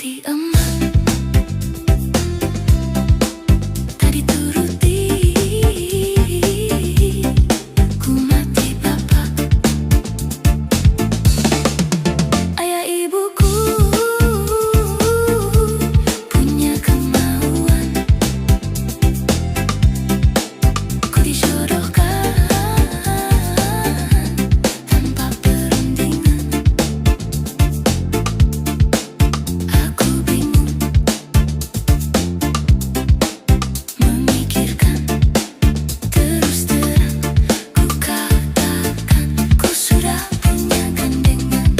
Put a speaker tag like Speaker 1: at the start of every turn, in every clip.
Speaker 1: hati emak tak dituruti, ku mati bapak. Ayah ibuku punya kemauan, ku dijodohkan tanpa perundingan. Aku bingung memikirkan, terus terang ku katakan, ku sudah punya gandengan.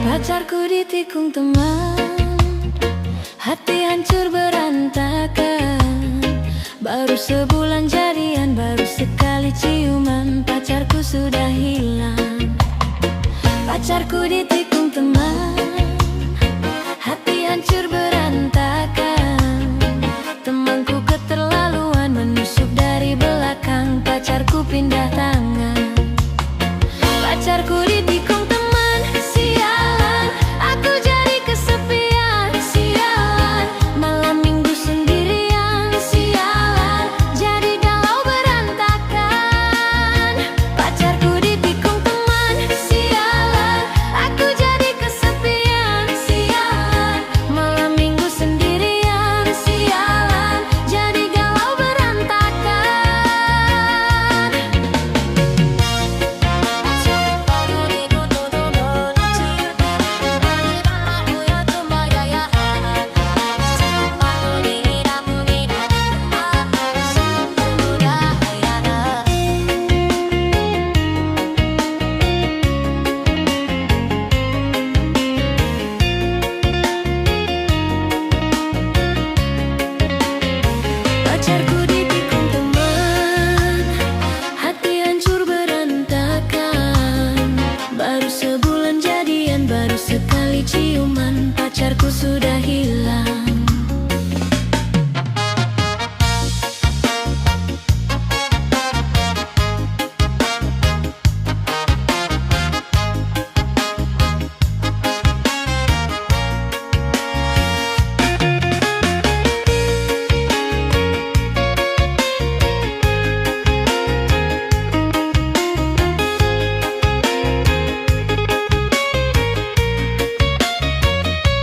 Speaker 1: Pacarku ditikung teman, hati hancur berantakan. Baru sebulan jadian, baru sekali ciuman, pacarku sudah hilang. Pacarku ditikung teman, hati hancur berantakan. Temanku keterlaluan, menusuk dari belakang, pacarku pindah tangan. Pacarku ditikung teman, sialan, aku jadi kesepian, sialan. Malam minggu sendirian, sialan, jadi galau berantakan. Pacarku ditikung teman, sialan, aku jadi kesepian, sialan. Malam minggu sendirian, sialan, jadi galau berantakan. Pacarku ditikung teman, hati hancur berantakan. Baru sebulan jadian, baru sekali ciuman, pacarku sudah hilang.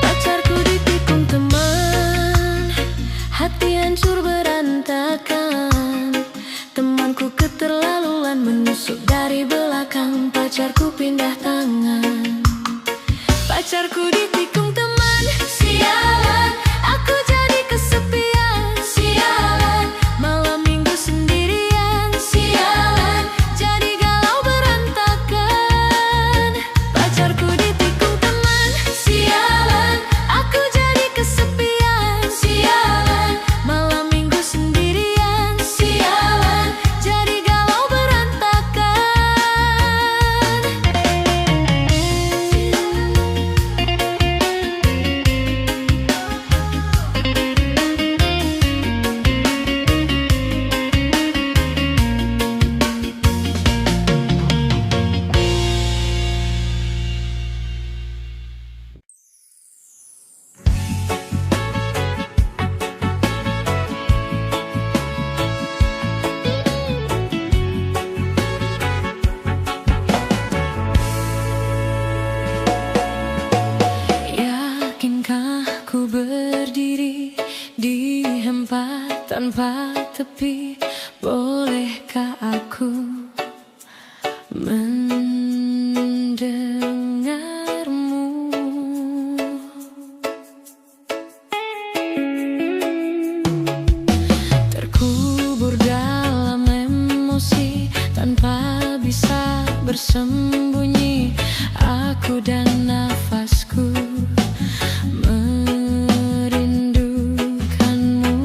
Speaker 1: Pacarku ditikung teman, hati hancur berantakan. Temanku keterlaluan, menusuk dari belakang, pacarku pindah tangan. Pacarku ditikung teman, sialan, aku jadi kesepian, sialan. Malam minggu sendirian, sialan, jadi galau berantakan. Pacarku ditikung teman, sialan, aku jadi kesepian, sialan. Malam minggu sendirian, sialan, jadi galau berantakan. Yakinkah ku berdiri di tempat tanpa tepi? Bolehkah aku mendengarmu? Terkubur dalam emosi, tanpa bisa bersembunyi, aku dan nafasku merindukanmu.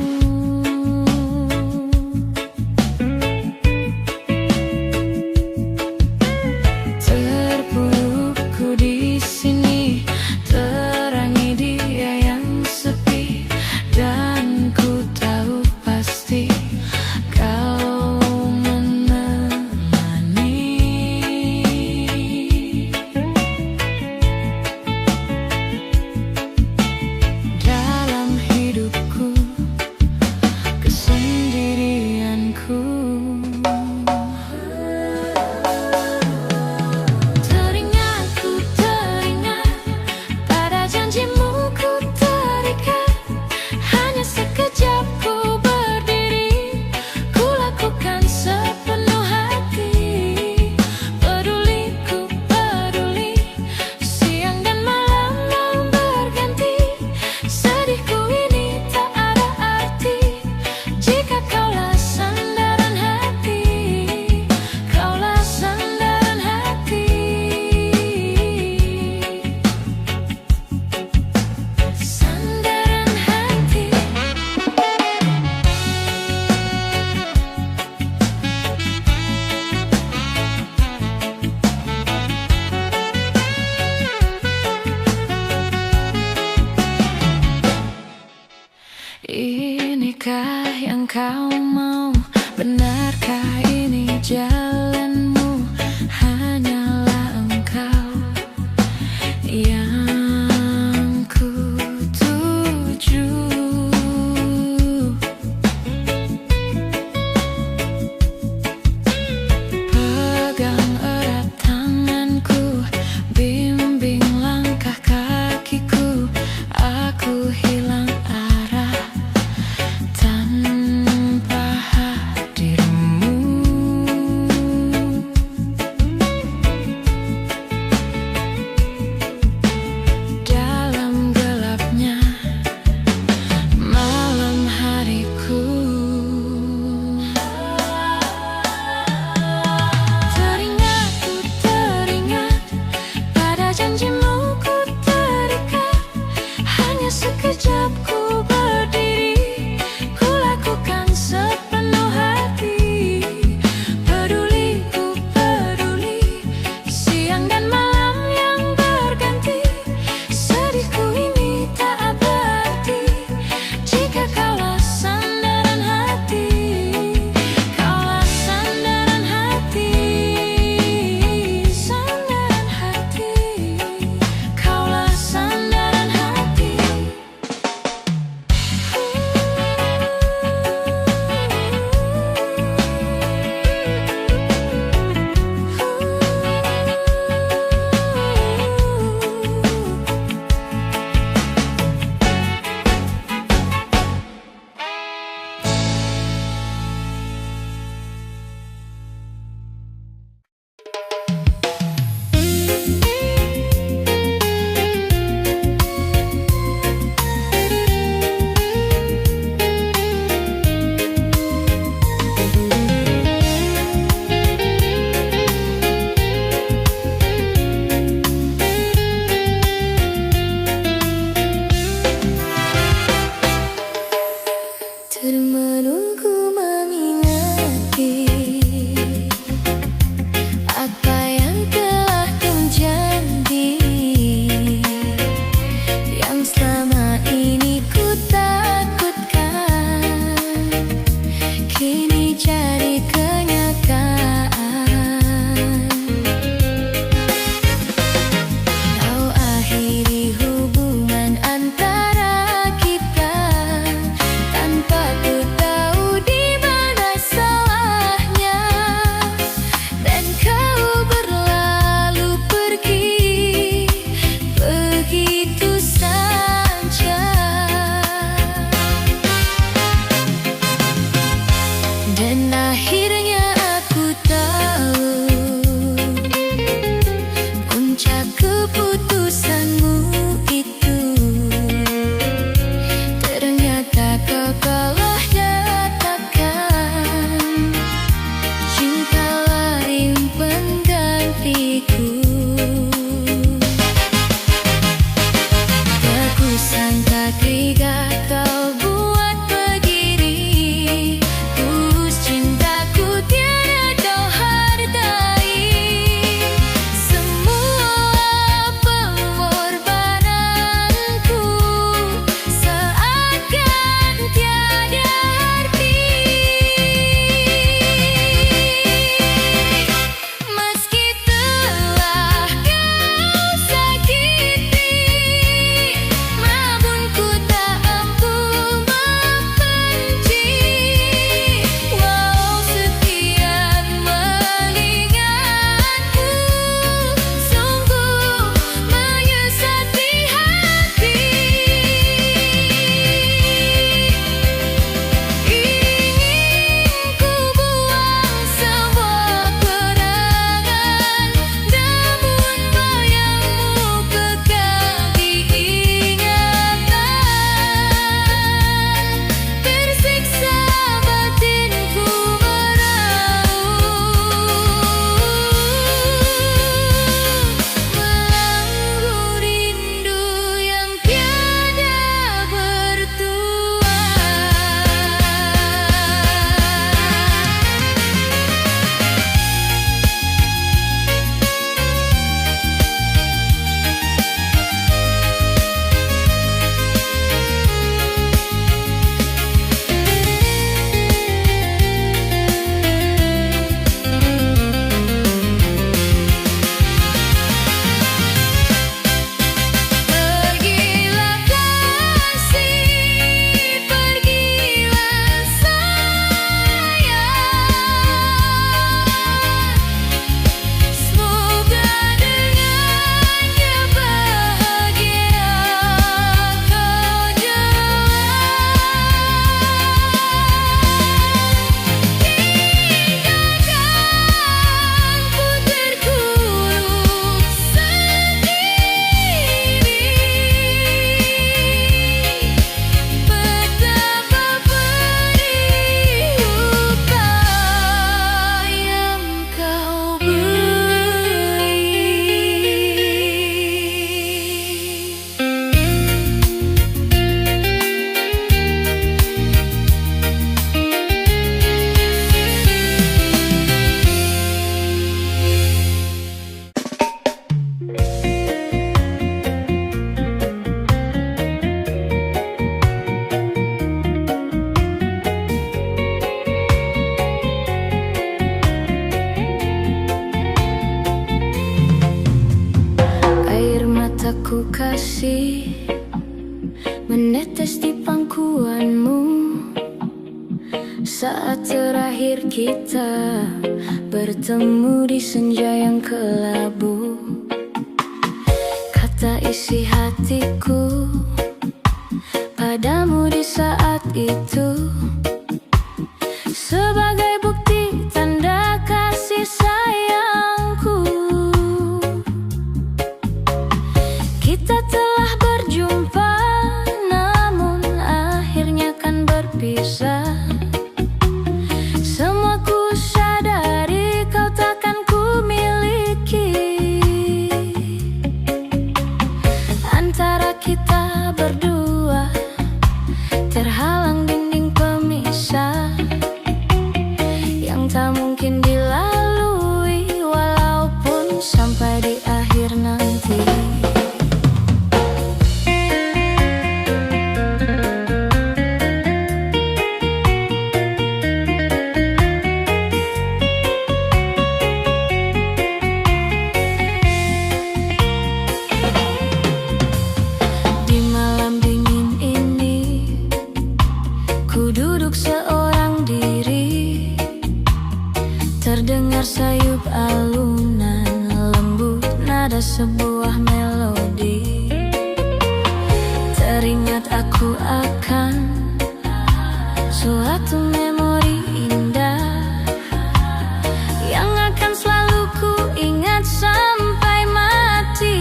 Speaker 1: kasih menetes di pangkuanmu saat terakhir kita bertemu di senja yang kelabu. Kata isi hatiku padamu di saat itu sebagai bukti tanda kasih sayangku. Kita telah berjumpa, namun akhirnya kan berpisah. Semua ku sadari kau takkan ku miliki. Antara kita berdua terhalang dinding pemisah yang tak mungkin dilalui walaupun sampai di akhir nanti. Di malam dingin ini ku duduk seorang diri, terdengar sayup alunan lembut nada sebuah melodi. Teringat aku akan suatu memori indah yang akan selalu ku ingat sampai mati.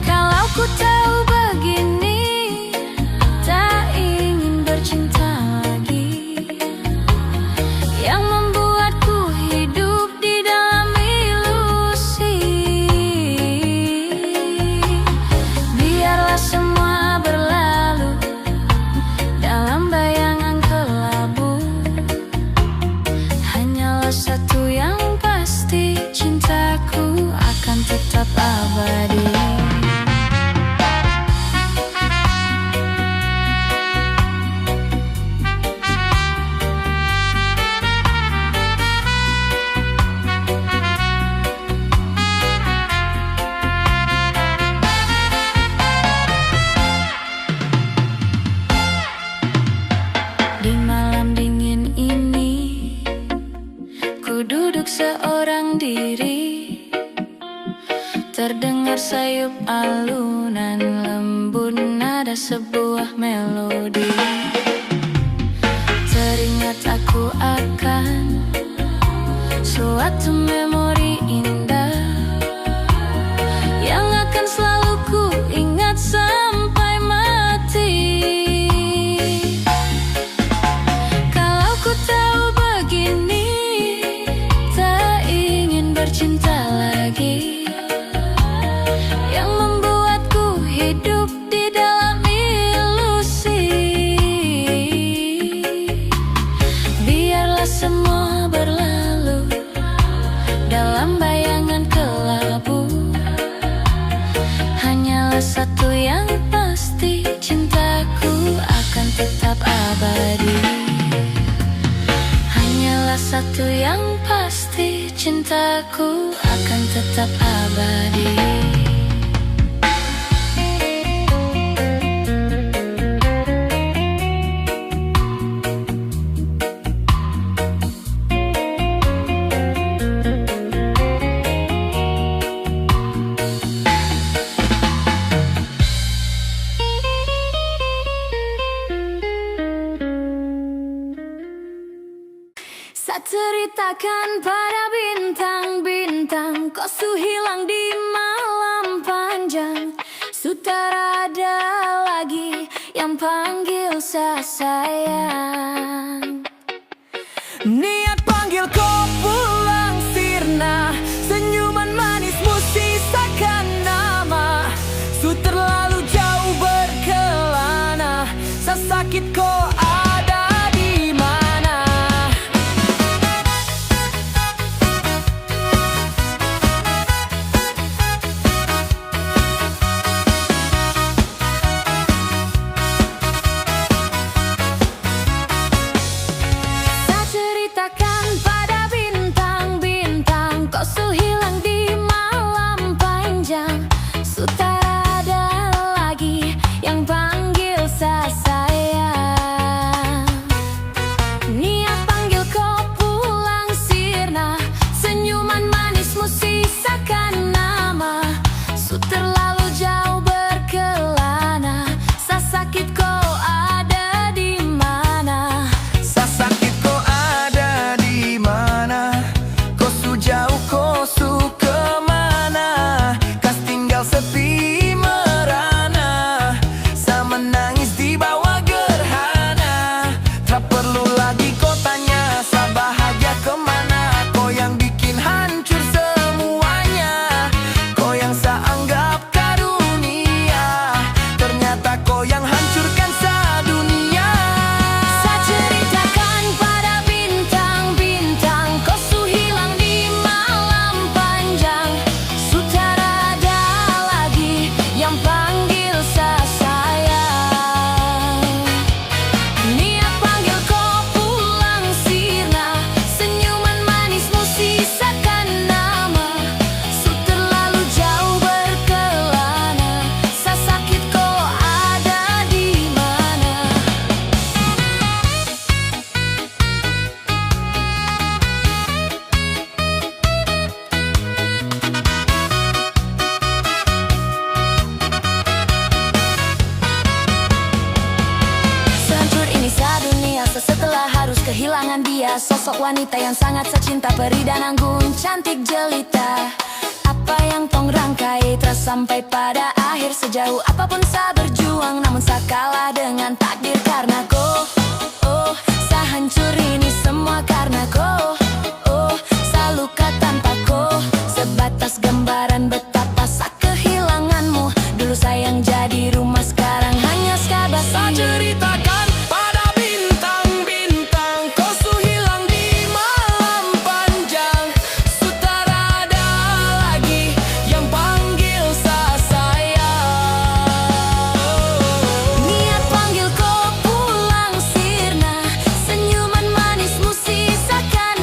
Speaker 1: Kalau ku tahu begini, tak ingin bercinta lagi, yang membuatku hidup di dalam ilusi. Biarlah semua berlalu dalam bayangan kelabu. Hanyalah satu yang pasti, cintaku akan tetap abadi. Di malam dingin ini ku duduk seorang diri, terdengar sayup alunan lembut nada sebuah melodi. Teringat aku akan suatu memori indah yang akan selalu ku ingat sampai mati. Kalau ku tahu begini, tak ingin bercinta lagi, yang membuatku hidup di dalam ilusi. Biarlah semua berlalu dalam bayangan kelabu. Hanyalah satu yang pasti, cintaku akan tetap abadi. Hanyalah satu yang pasti, cintaku akan tetap abadi. Saat ceritakan pada bintang-bintang, kau su hilang di malam panjang. Su tak ada lagi yang panggil saya sayang.
Speaker 2: Niat panggil kau pulang sirna, senyuman manismu sisakan nama. Su terlalu jauh berkelana, sesakit kau ada di mana.
Speaker 1: Saya ceritakan Sita, sosok wanita yang sangat secinta, peri dan anggun, cantik jelita. Apa yang tong rangkai terus sampai pada akhir. Sejauh apapun saya berjuang, namun saya kalah dengan takdir. Karena kau, oh, saya hancur ini semua karena kau, oh, saya luka tanpa kau. Sebatas gambaran betapa saya kehilanganmu. Dulu sayang jadi rumah, sekarang hanya sekabas.
Speaker 2: Saya ceritakan pada bintang-bintang, kau su hilang di malam panjang. Sutara ada lagi yang panggil saya sayang.
Speaker 1: Niat panggil kau pulang sirna, senyuman manismu sisakan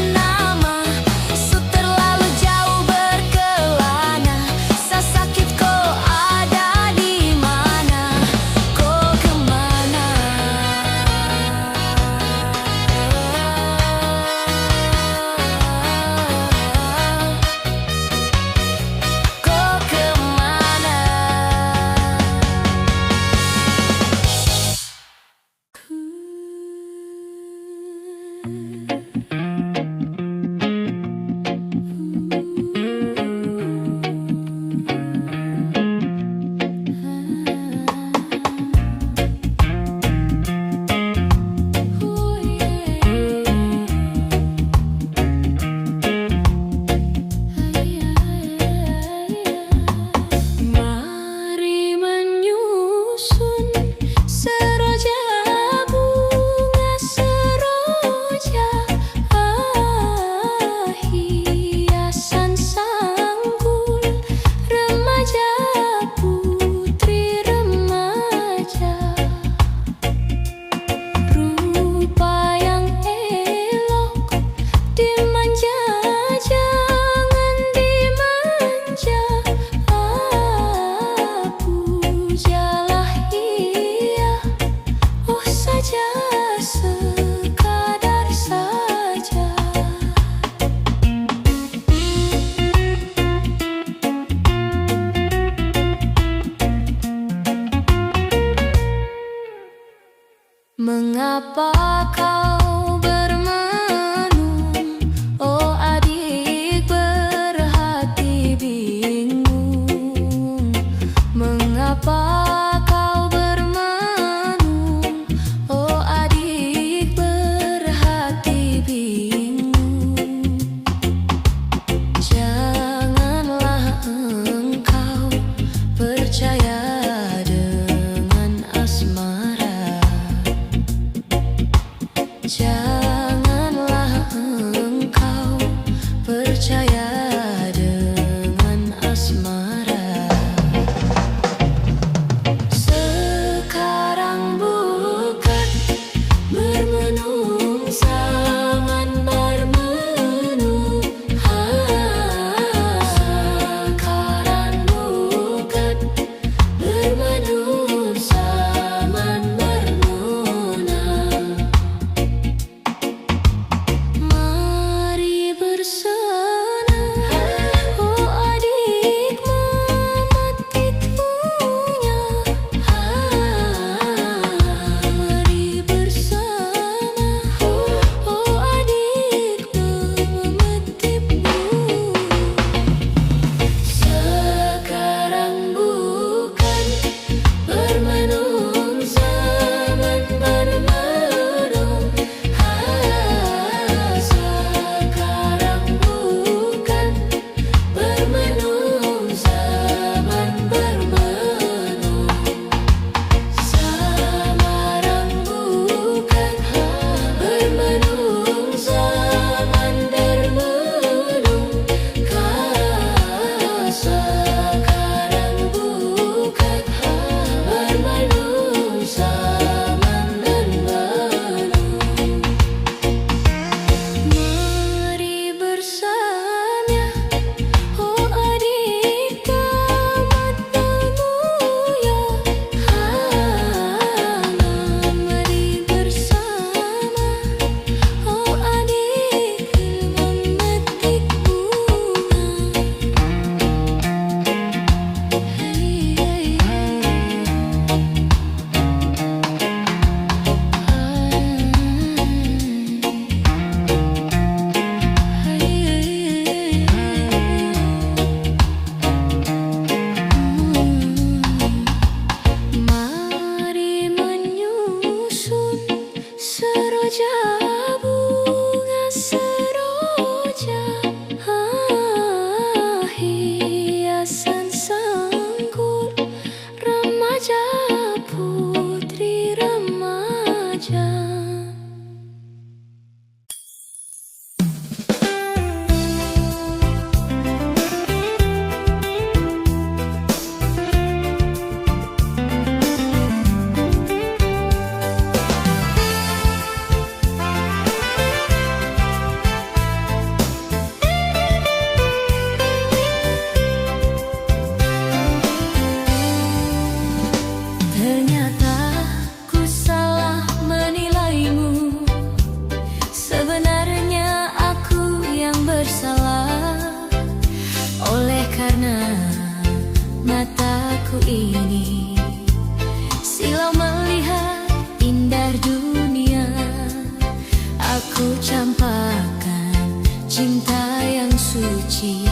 Speaker 1: cinta yang suci.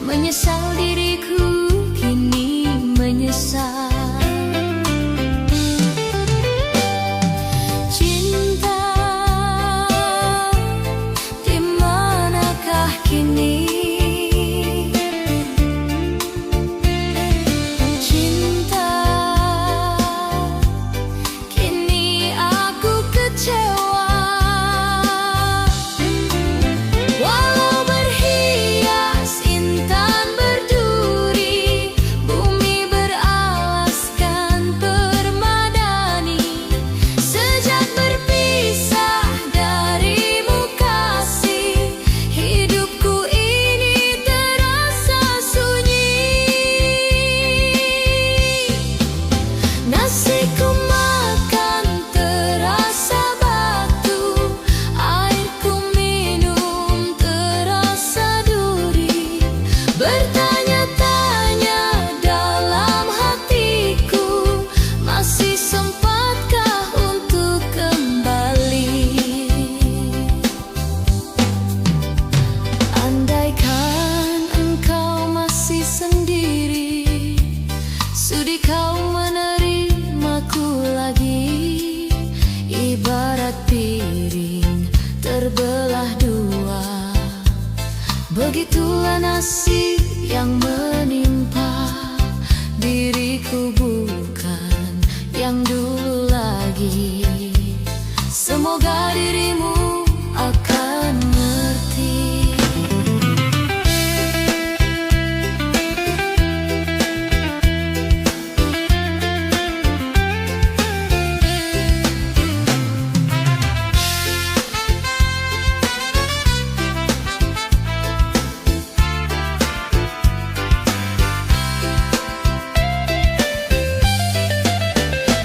Speaker 1: Menyesal diriku kini menyesal. Cinta, di manakah kini? Cinta, kini aku kecewa. Walau berhias intan berduri, bumi beralaskan permadani. Sejak berpisah darimu kasih, hidupku ini terasa sunyi. Nasiku makan terasa batu, airku minum terasa duri. Bertanya-tanya dalam hatiku, masih sempatkah untuk kembali? Andaikan engkau masih sendiri, sudi kau menerimaku lagi. Ibarat piring terbelah dua, begitulah nasib yang menimpa diriku, bukan yang dulu lagi. Semoga dirimu akan ngerti.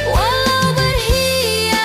Speaker 1: Walau berhias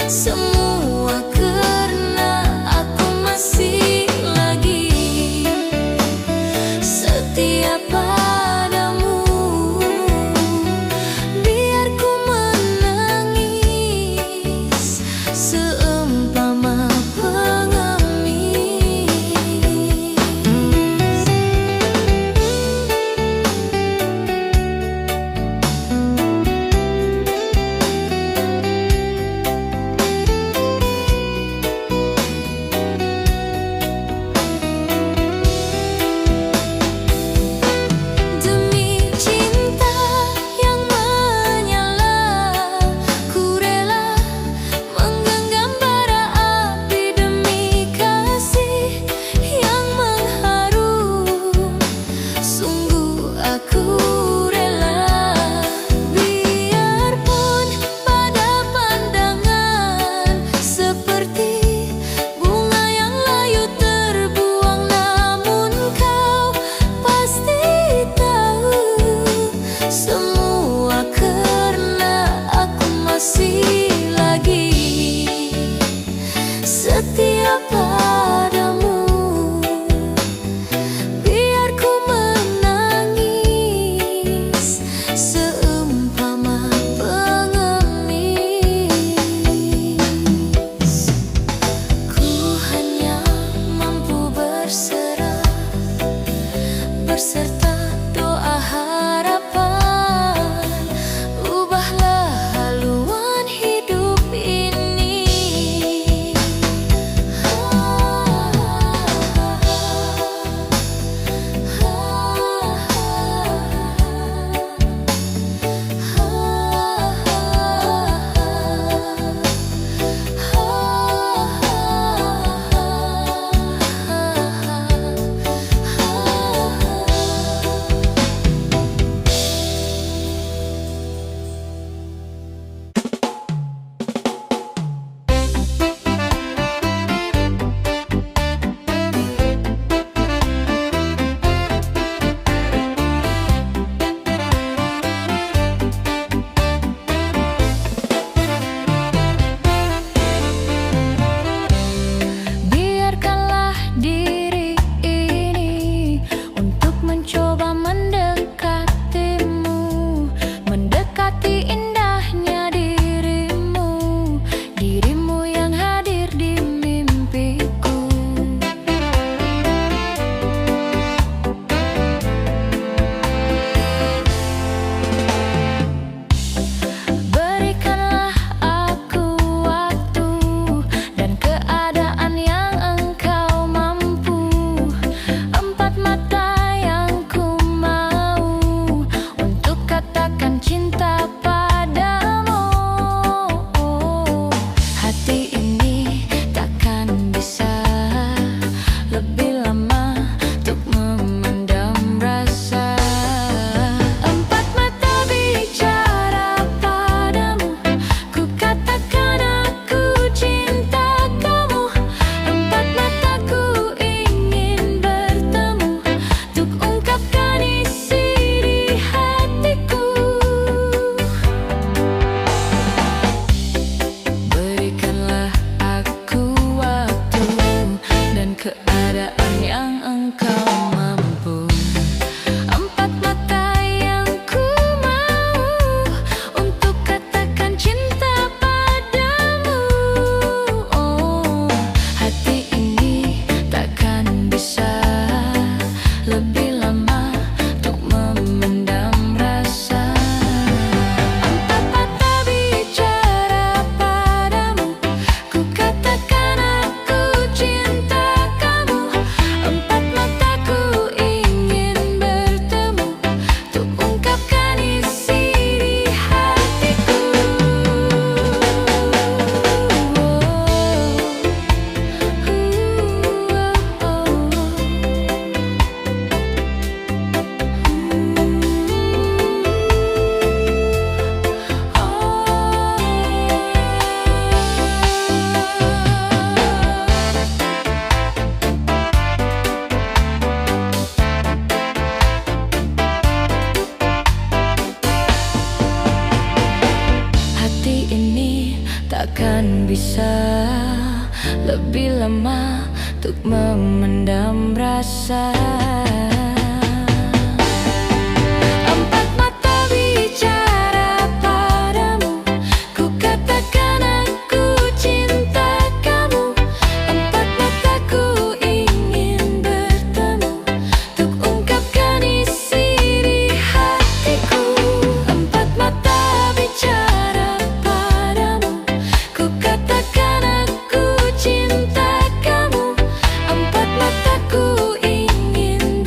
Speaker 1: Semua karena aku masih lagi setia padamu. Biar ku menangis seumpama pengemis. takkan bisa lebih lama untuk memendam rasa. Empat mata bicara padamu, ku katakan aku cinta kamu. Empat mataku ingin bertemu untuk ungkapkan isi di hatiku. Empat mata bicara padamu, ku katakan aku cinta kamu. Empat mataku ingin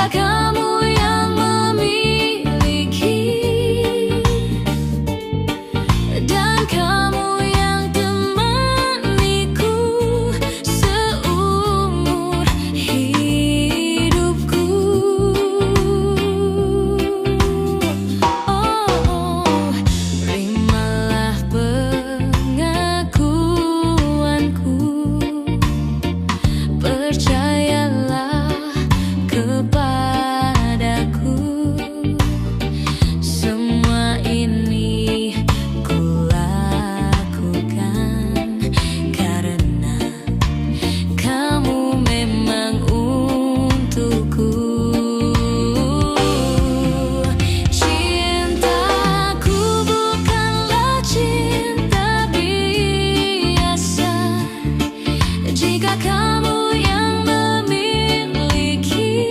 Speaker 1: jika kamu yang memiliki dan kamu yang temaniku seumur hidupku. Oh, terimalah pengakuanku, percayalah kepadaku. Semua ini ku lakukan karena kamu memang untukku. Cintaku bukanlah cinta biasa jika kamu yang memiliki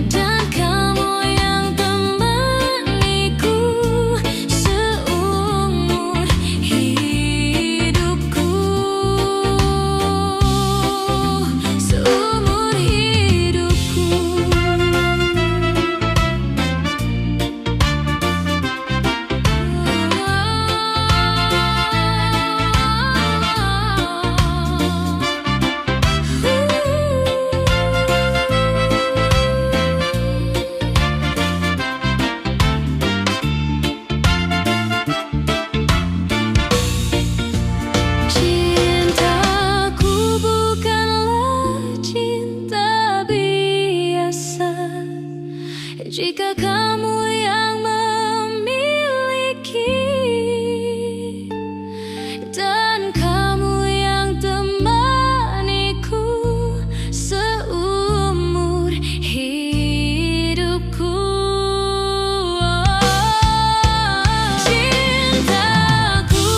Speaker 1: dan kamu yang temaniku seumur hidupku. Seumur hidupku. Cintaku bukanlah cinta biasa jika kamu yang memiliki dan kamu yang temaniku seumur hidupku. Cintaku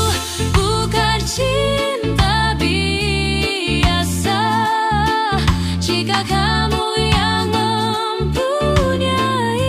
Speaker 1: bukan cinta biasa jika kamu yang mempunyai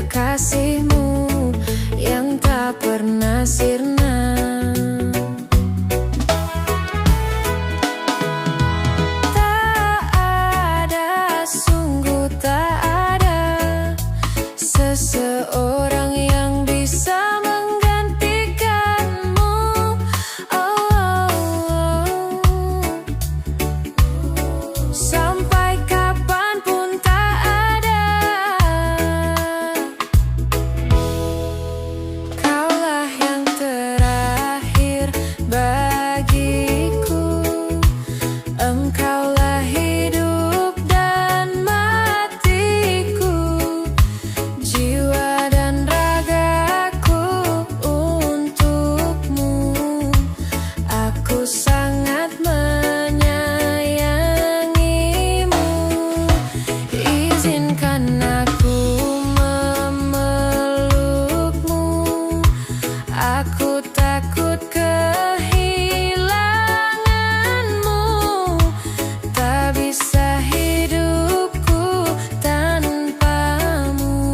Speaker 1: kekasihmu yang tak pernah sirna. Tak ada, sungguh tak ada seseorang yang bisa menggantikanmu. Sampai kapanpun tak ada. Kaulah yang terakhir bagiku. Engkaulah hidup dan matiku, jiwa dan ragaku untukmu. Aku sangat menyayangimu. Izinkan aku memelukmu. Aku takut kehilanganmu. Tak bisa hidupku tanpamu,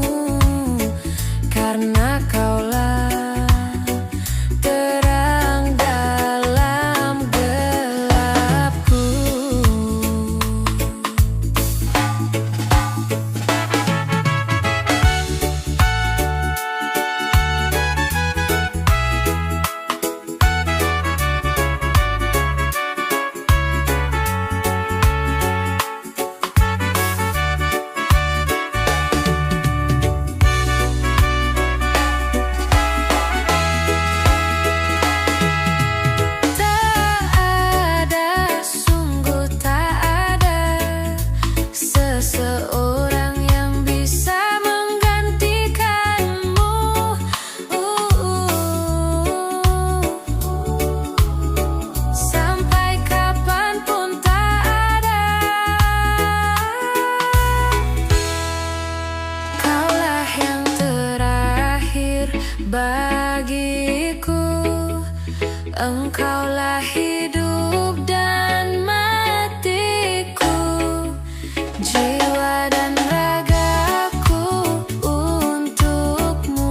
Speaker 1: karena kaulah terang dalam gelapku. Tak ada, sungguh tak ada seseorang yang bisa menggantikanmu. Sampai kapanpun tak ada. Kaulah yang terakhir bagiku. Engkaulah hidup dan matiku, jiwa dan ragaku untukmu.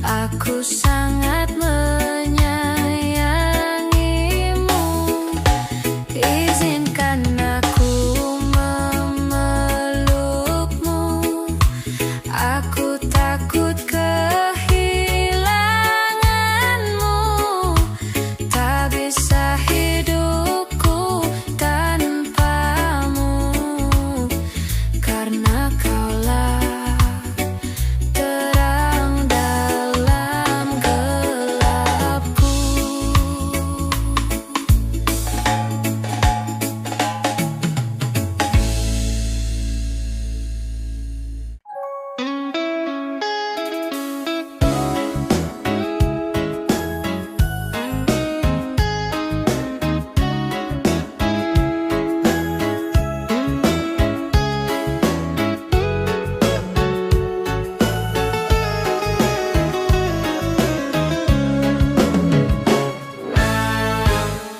Speaker 1: Aku sangat menyayangimu. Izinkan aku memelukmu. Aku takut kehilanganmu. Tak bisa hidupku tanpamu, karena kaulah terang dalam gelapku.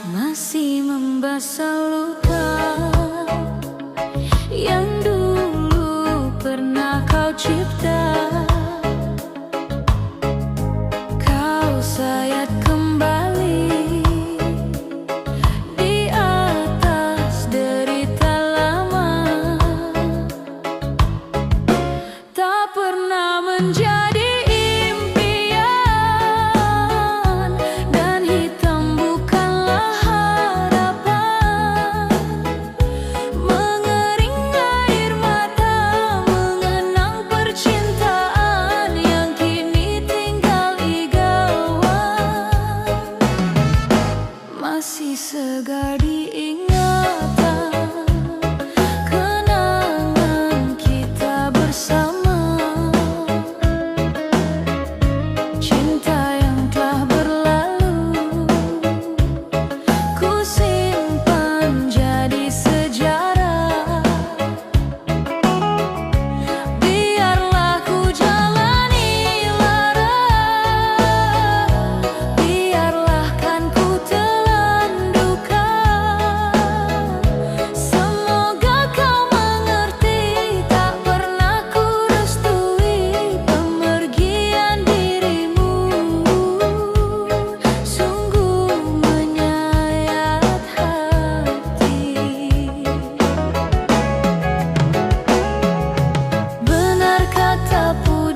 Speaker 1: Masih membasah luka yang dulu pernah kau cipta. Kau sayat kembali di atas derita lama. Tak pernah menjadi impian, dan hitam bukanlah harapan. Mengering air mata mengenang percintaan yang kini tinggal igauan. Masih segar diingatan kenangan kita bersama.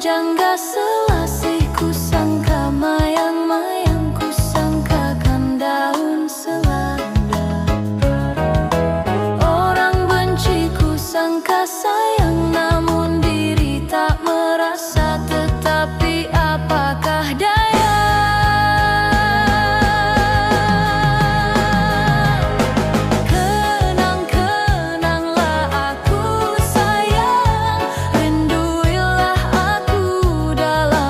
Speaker 1: jangga selasih, ku sangka mayang-mayang, ku sangka kan daun selada. Orang benci, ku sangka sayang, namun diri tak merasa. Tetapi apakah daya, kenang-kenanglah aku sayang, rinduilah aku dalam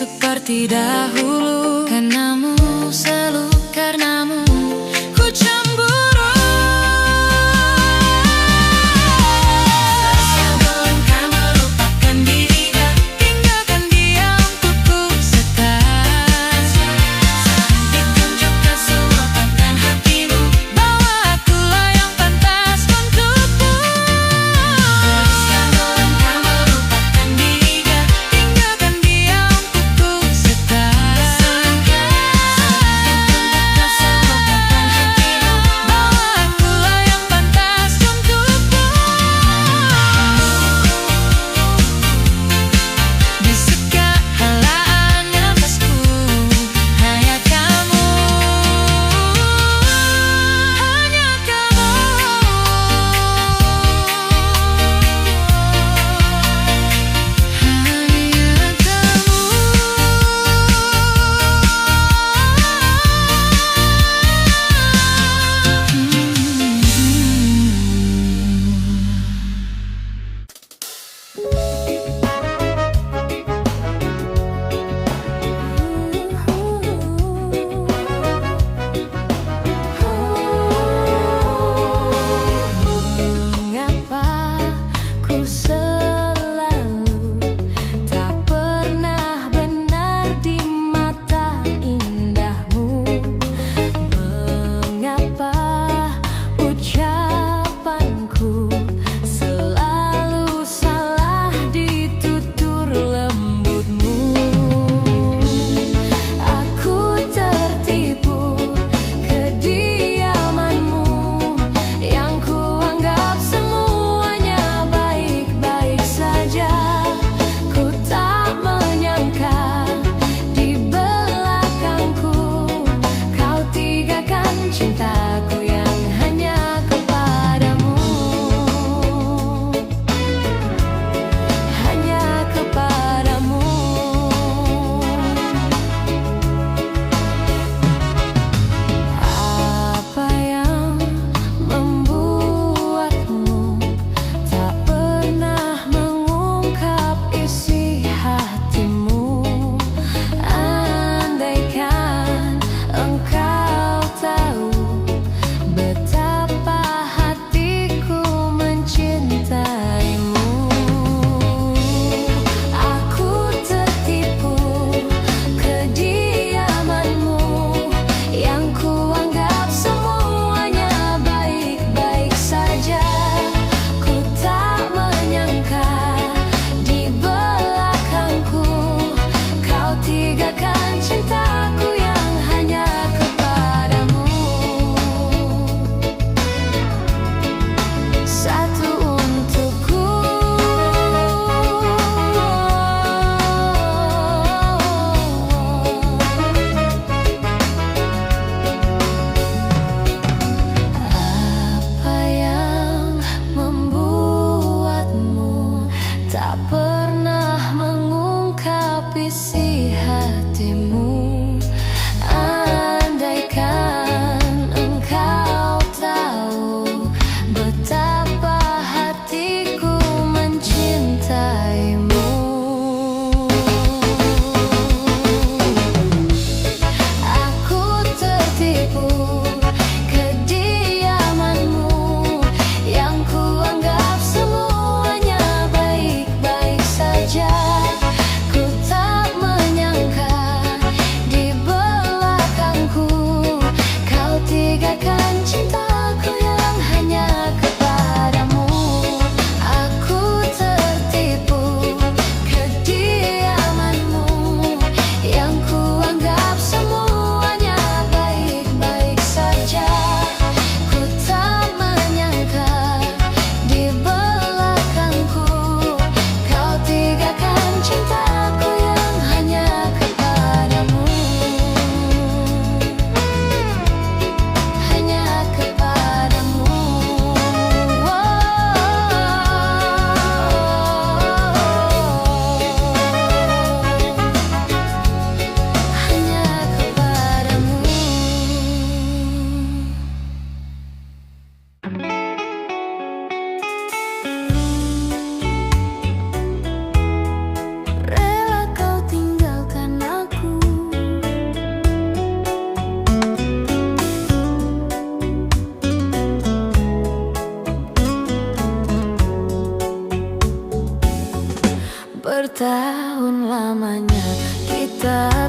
Speaker 1: seperti dahulu. Karenamu, selalu karenamu ku cemburu. Sebelum kau melupakan dirinya, tinggalkan dia untukku sekarang. Ditunjukkan semua tentang hatimu, bahwa akulah yang pantas untukmu. Sebelum kau melupakan dirinya, tinggalkan dia untukku sekarang.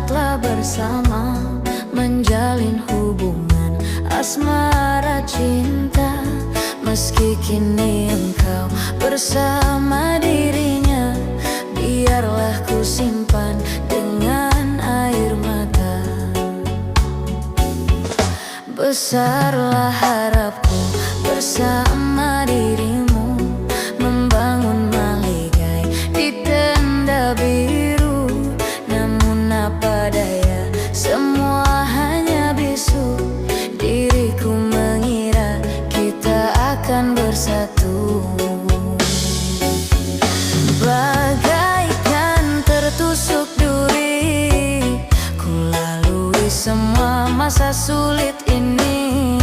Speaker 1: telah bersama, menjalin hubungan asmara cinta. Meski kini engkau bersama dirinya, biarlah ku simpan dengan air mata. Besarlah harapku bersama dirimu, membangun maligai di tenda biru. Namun apa daya, semua hanya bisu. Diriku mengira kita akan bersatu. Bagaikan tertusuk duri, ku lalui semua masa sulit ini.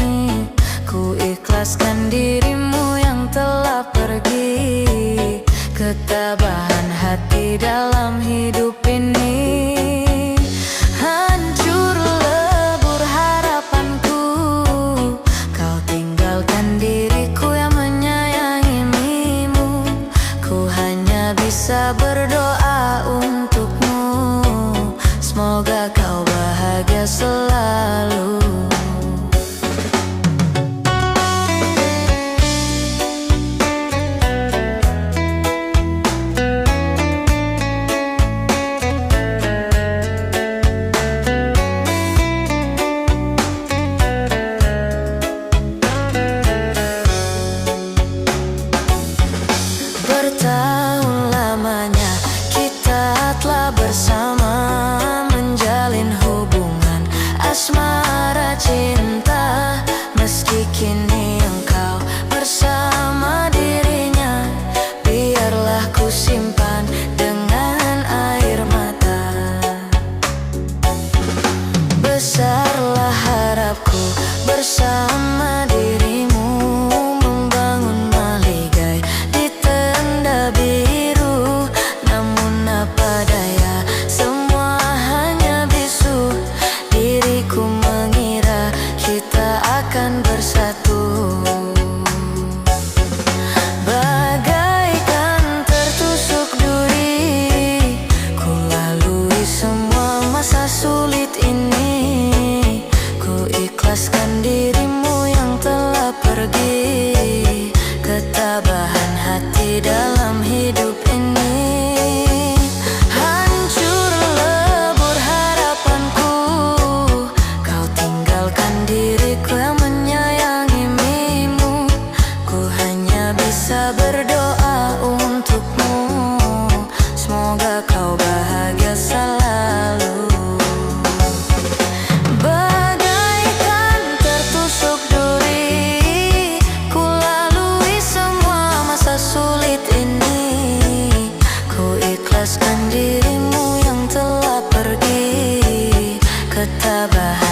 Speaker 1: Ku ikhlaskan dirimu yang telah pergi, ketabahan hati dalam hidup ini. Hancur lebur harapanku, kau tinggalkan diriku yang menyayangimu. Ku hanya bisa berdoa untukmu, semoga kau bahagia selalu. Bertahun lamanya kita telah bersama, menjalin hubungan asmara cinta. Meski kini engkau bersama dirinya, biarlah ku simpan dengan air mata. Besarlah harapku bersama dirimu, membangun maligai di tenda biru. Namun apa daya, semua hanya bisu. Diriku mengira kita akan bersatu. Bagaikan tertusuk duri, ku lalui semua masa sulit ini. Ku ikhlaskan dirimu yang telah pergi, ketabahan hati dalam hidup ini. Hancur lebur harapanku, kau tinggalkan diriku yang menyayangimu. Ku hanya bisa berdoa untukmu, semoga kau bahagia selalu. Bagaikan tertusuk duri, ku lalui semua masa sulit ini. Ku ikhlaskan dirimu yang telah pergi, ketabahan